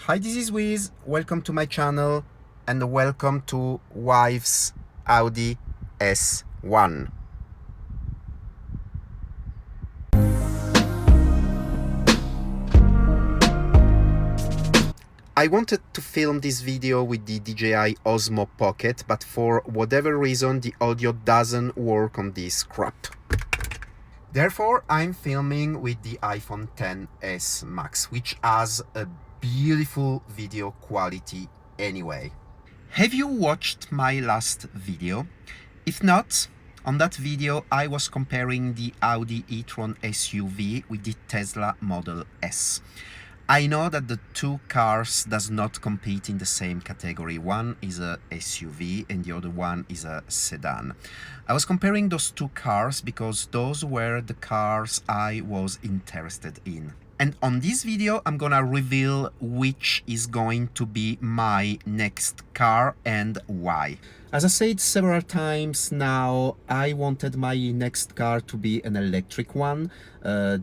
Hi, this is Wiz. Welcome to my channel and welcome to wife's Audi S1. I wanted to film this video with the DJI Osmo Pocket, but for whatever reason the audio doesn't work on this crap. Therefore, I'm filming with the iPhone XS Max, which has a beautiful video quality anyway. Have you watched my last video? If not, on that video I was comparing the Audi E-Tron SUV with the Tesla Model S. I know that the two cars does not compete in the same category. One is a SUV and the other one is a sedan. I was comparing those two cars because those were the cars I was interested in. And on this video, I'm gonna reveal which is going to be my next car and why. As I said several times now, I wanted my next car to be an electric one,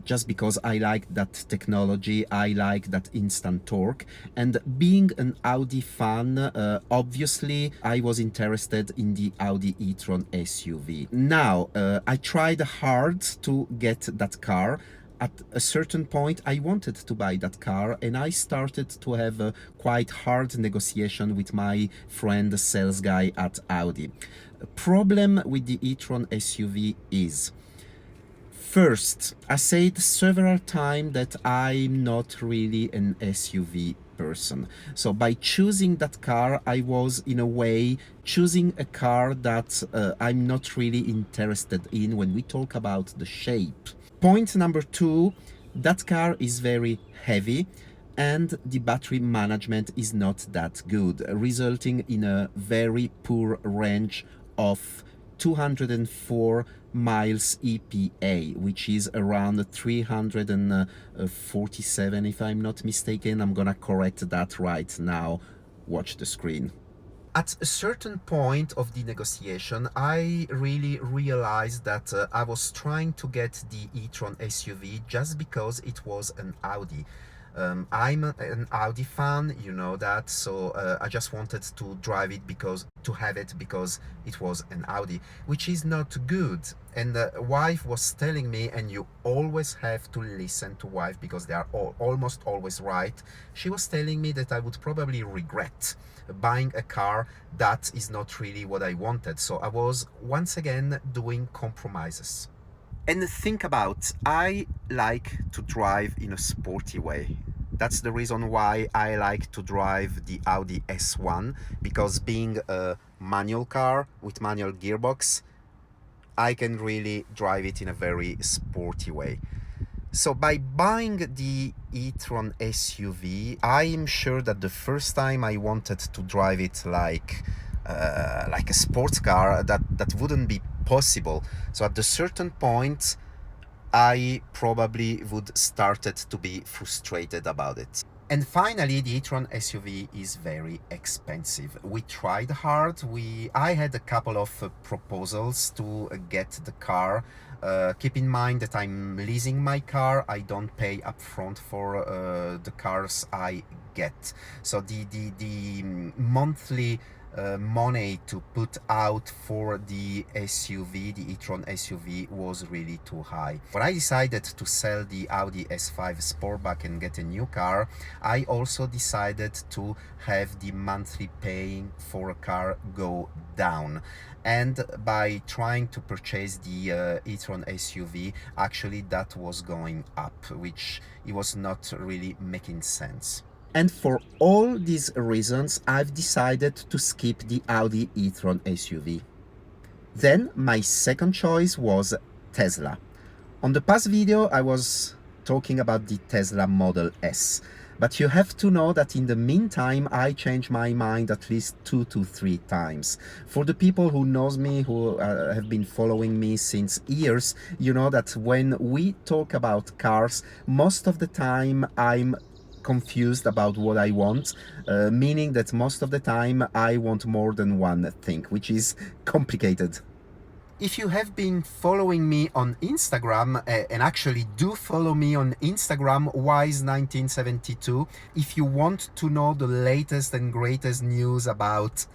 just because I like that technology, I like that instant torque. And being an Audi fan, obviously I was interested in the Audi E-Tron SUV. Now, I tried hard to get that car. At a certain point, I wanted to buy that car and I started to have a quite hard negotiation with my friend, the sales guy at Audi. A problem with the e-tron SUV is, first, I said several times that I'm not really an SUV person. So by choosing that car, I was in a way choosing a car that I'm not really interested in when we talk about the shape. Point number two, that car is very heavy and the battery management is not that good, resulting in a very poor range of 204 miles EPA, which is around 347 if I'm not mistaken. I'm gonna correct that right now. Watch the screen. At a certain point of the negotiation, I really realized that I was trying to get the e-tron SUV just because it was an Audi. I'm an Audi fan, you know that, so I just wanted to drive it because it was an Audi, which is not good. And wife was telling me, and you always have to listen to wife because they are almost always right. She was telling me that I would probably regret buying a car that is not really what I wanted. So I was once again doing compromises. And think about, I like to drive in a sporty way. That's the reason why I like to drive the Audi S1, because being a manual car with manual gearbox, I can really drive it in a very sporty way. So by buying the e-tron SUV, I'm sure that the first time I wanted to drive it like a sports car, that wouldn't be possible. So at a certain point, I probably would started to be frustrated about it. And finally, the e-tron SUV is very expensive. We tried hard. I had a couple of proposals to get the car. Keep in mind that I'm leasing my car. I don't pay upfront for the cars I get. So the monthly money to put out for the SUV, the e-tron SUV, was really too high. When I decided to sell the Audi S5 Sportback and get a new car, I also decided to have the monthly paying for a car go down. And by trying to purchase the e-tron SUV, actually that was going up, which it was not really making sense. And for all these reasons, I've decided to skip the Audi e-tron SUV. Then my second choice was Tesla. On the past video, I was talking about the Tesla Model S. But you have to know that in the meantime, I changed my mind at least 2 to 3 times. For the people who knows me, who have been following me since years, you know that when we talk about cars, most of the time I'm confused about what I want, meaning that most of the time I want more than one thing, which is complicated. If you have been following me on Instagram, and actually do follow me on Instagram, Wise1972, if you want to know the latest and greatest news about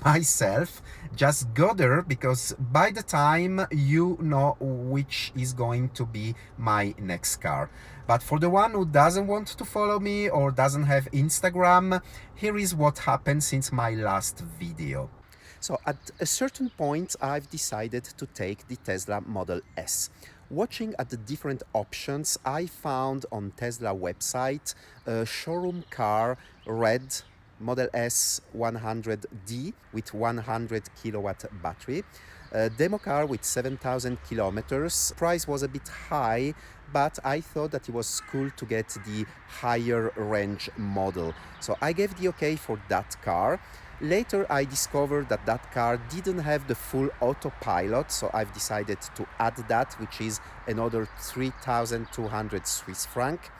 myself, just go there, because by the time you know which is going to be my next car. But for the one who doesn't want to follow me or doesn't have Instagram, here is what happened since my last video. So at a certain point, I've decided to take the Tesla Model S. Watching at the different options, I found on Tesla website a showroom car, red, Model S 100D with 100 kilowatt battery. A demo car with 7,000 kilometers. Price was a bit high, but I thought that it was cool to get the higher range model. So I gave the okay for that car. Later I discovered that that car didn't have the full autopilot, so I've decided to add that, which is another 3,200 Swiss franc.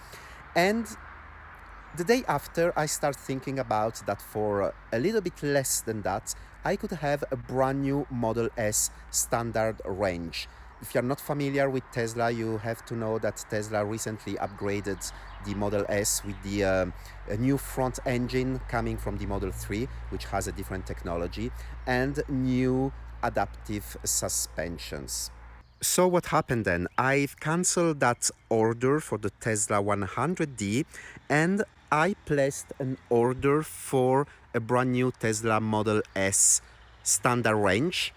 And the day after, I start thinking about that for a little bit less than that, I could have a brand new Model S standard range. If you're not familiar with Tesla, you have to know that Tesla recently upgraded the Model S with the a new front engine coming from the Model 3, which has a different technology, and new adaptive suspensions. So what happened then? I've cancelled that order for the Tesla 100D, and I placed an order for a brand new Tesla Model S standard range,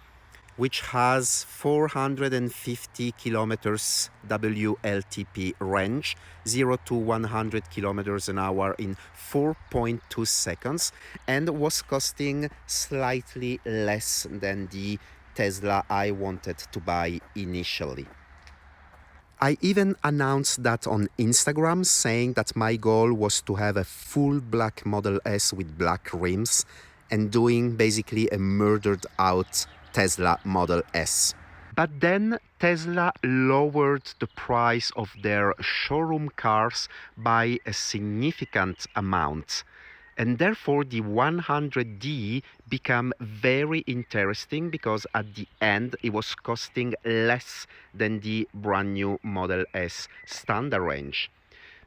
which has 450 kilometers WLTP range, 0 to 100 kilometers an hour in 4.2 seconds, and was costing slightly less than the Tesla I wanted to buy initially. I even announced that on Instagram, saying that my goal was to have a full black Model S with black rims and doing basically a murdered out Tesla Model S. But then Tesla lowered the price of their showroom cars by a significant amount. And therefore the 100D became very interesting, because at the end it was costing less than the brand new Model S standard range.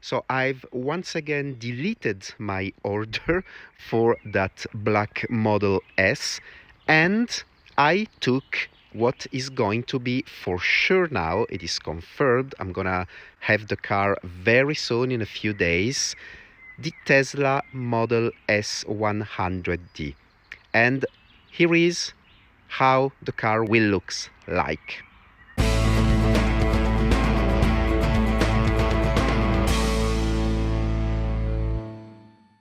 So I've once again deleted my order for that black Model S, and I took what is going to be for sure now, it is confirmed, I'm gonna have the car very soon, in a few days, the Tesla Model S 100D. And here is how the car will look like.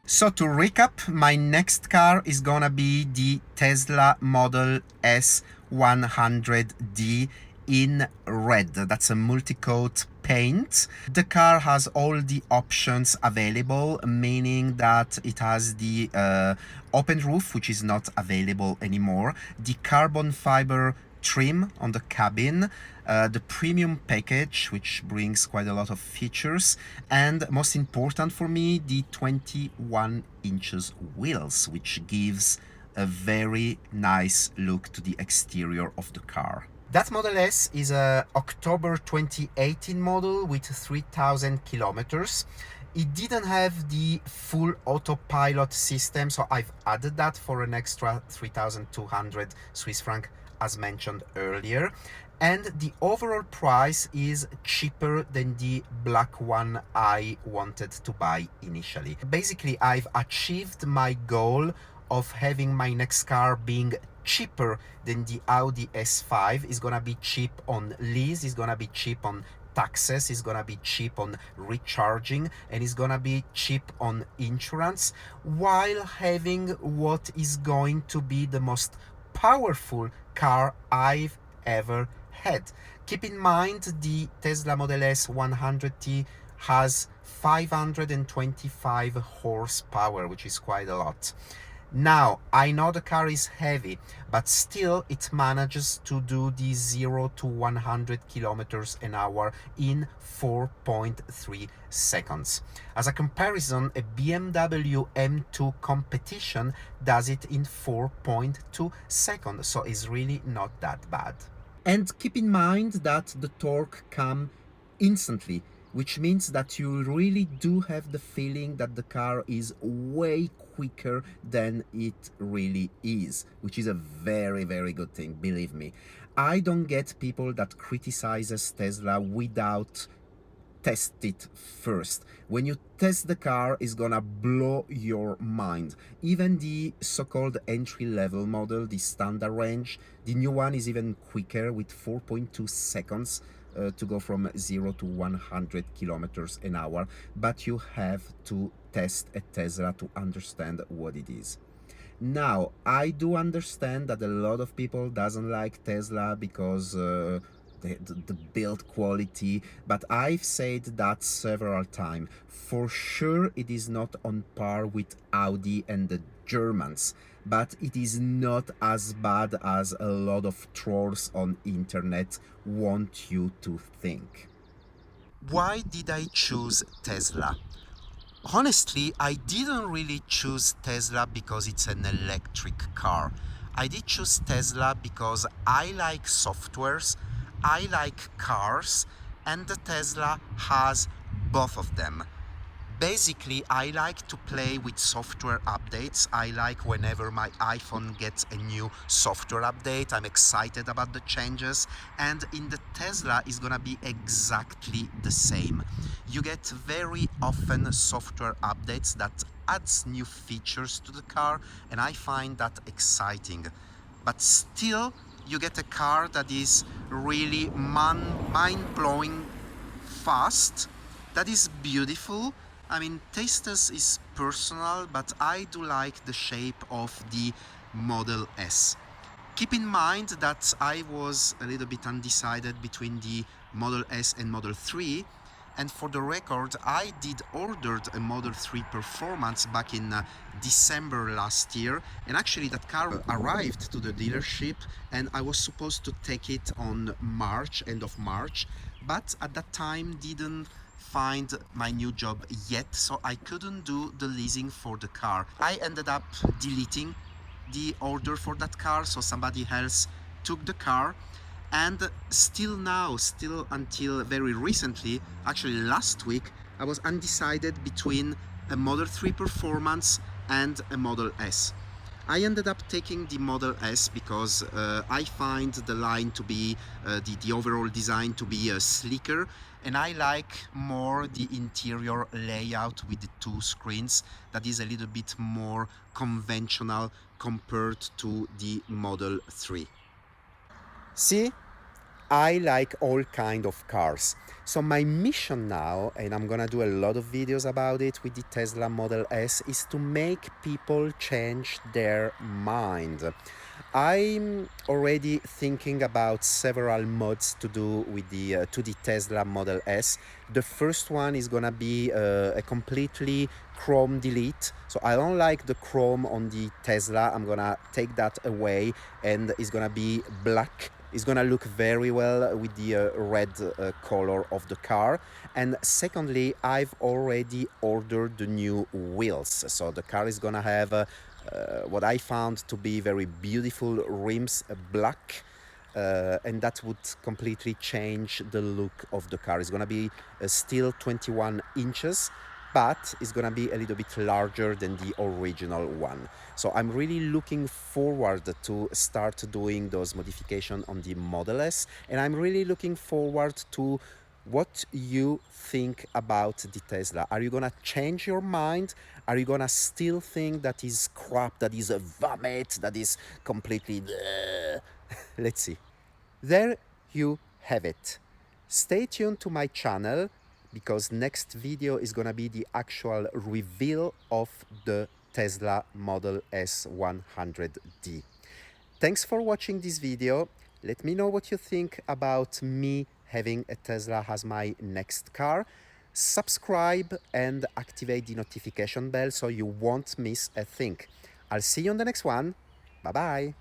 So to recap, my next car is gonna be the Tesla Model S 100D in red. That's a multi-coat paint. The car has all the options available, meaning that it has the open roof, which is not available anymore, the carbon fiber trim on the cabin, the premium package, which brings quite a lot of features, and most important for me, the 21 inches wheels, which gives a very nice look to the exterior of the car. That Model S is a October 2018 model with 3,000 kilometers. It didn't have the full autopilot system, so I've added that for an extra 3,200 Swiss franc, as mentioned earlier. And the overall price is cheaper than the black one I wanted to buy initially. Basically, I've achieved my goal of having my next car being cheaper than the Audi S5. Is gonna be cheap on lease, is gonna be cheap on taxes, is gonna be cheap on recharging, and is gonna be cheap on insurance, while having what is going to be the most powerful car I've ever had. Keep in mind, the Tesla Model S 100T has 525 horsepower, which is quite a lot. Now, I know the car is heavy, but still it manages to do the 0 to 100 kilometers an hour in 4.3 seconds. As a comparison, a BMW M2 competition does it in 4.2 seconds, so it's really not that bad. And keep in mind that the torque comes instantly, which means that you really do have the feeling that the car is way quicker than it really is, which is a very, very good thing, believe me. I don't get people that criticizes Tesla without test it first. When you test the car, it's gonna blow your mind. Even the so-called entry-level model, the standard range, the new one is even quicker with 4.2 seconds to go from 0 to 100 kilometers an hour, but you have to test a Tesla to understand what it is. Now, I do understand that a lot of people doesn't like Tesla because the build quality, but I've said that several times. For sure, it is not on par with Audi and the Germans, but it is not as bad as a lot of trolls on internet want you to think. Why did I choose Tesla? Honestly, I didn't really choose Tesla because it's an electric car. I did choose Tesla because I like softwares, I like cars, and the Tesla has both of them. Basically, I like to play with software updates. I like whenever my iPhone gets a new software update. I'm excited about the changes, and in the Tesla is gonna be exactly the same. You get very often software updates that adds new features to the car, and I find that exciting. But still, you get a car that is really mind-blowing fast, that is beautiful. I mean, tastes is personal, but I do like the shape of the Model S. Keep in mind that I was a little bit undecided between the Model S and Model 3, and for the record, I did ordered a Model 3 Performance back in December last year, and actually that car arrived to the dealership and I was supposed to take it on March, end of March, but at that time didn't find my new job yet, so I couldn't do the leasing for the car. I ended up deleting the order for that car, so somebody else took the car, and still now, still until very recently, actually last week, I was undecided between a Model 3 Performance and a Model S. I ended up taking the Model S because I find the line to be, the overall design to be sleeker, and I like more the interior layout with the two screens that is a little bit more conventional compared to the Model 3. See, I like all kind of cars. So my mission now, and I'm gonna do a lot of videos about it with the Tesla Model S, is to make people change their mind. I'm already thinking about several mods to do with the Tesla Model S. The first one is gonna be a completely chrome delete. So I don't like the chrome on the Tesla. I'm gonna take that away, and it's gonna be black. It's gonna look very well with the red color of the car. And secondly, I've already ordered the new wheels. So the car is gonna have what I found to be very beautiful rims, black, and that would completely change the look of the car. It's gonna be still 21 inches, but it's gonna be a little bit larger than the original one. So I'm really looking forward to start doing those modifications on the Model S, and I'm really looking forward to what you think about the Tesla. Are you gonna change your mind? Are you gonna still think that is crap, that is a vomit, that is completely let's see. There you have it. Stay tuned to my channel because next video is gonna be the actual reveal of the Tesla Model S 100D. Thanks for watching this video. Let me know what you think about me having a Tesla as my next car. Subscribe and activate the notification bell so you won't miss a thing. I'll see you on the next one. Bye bye.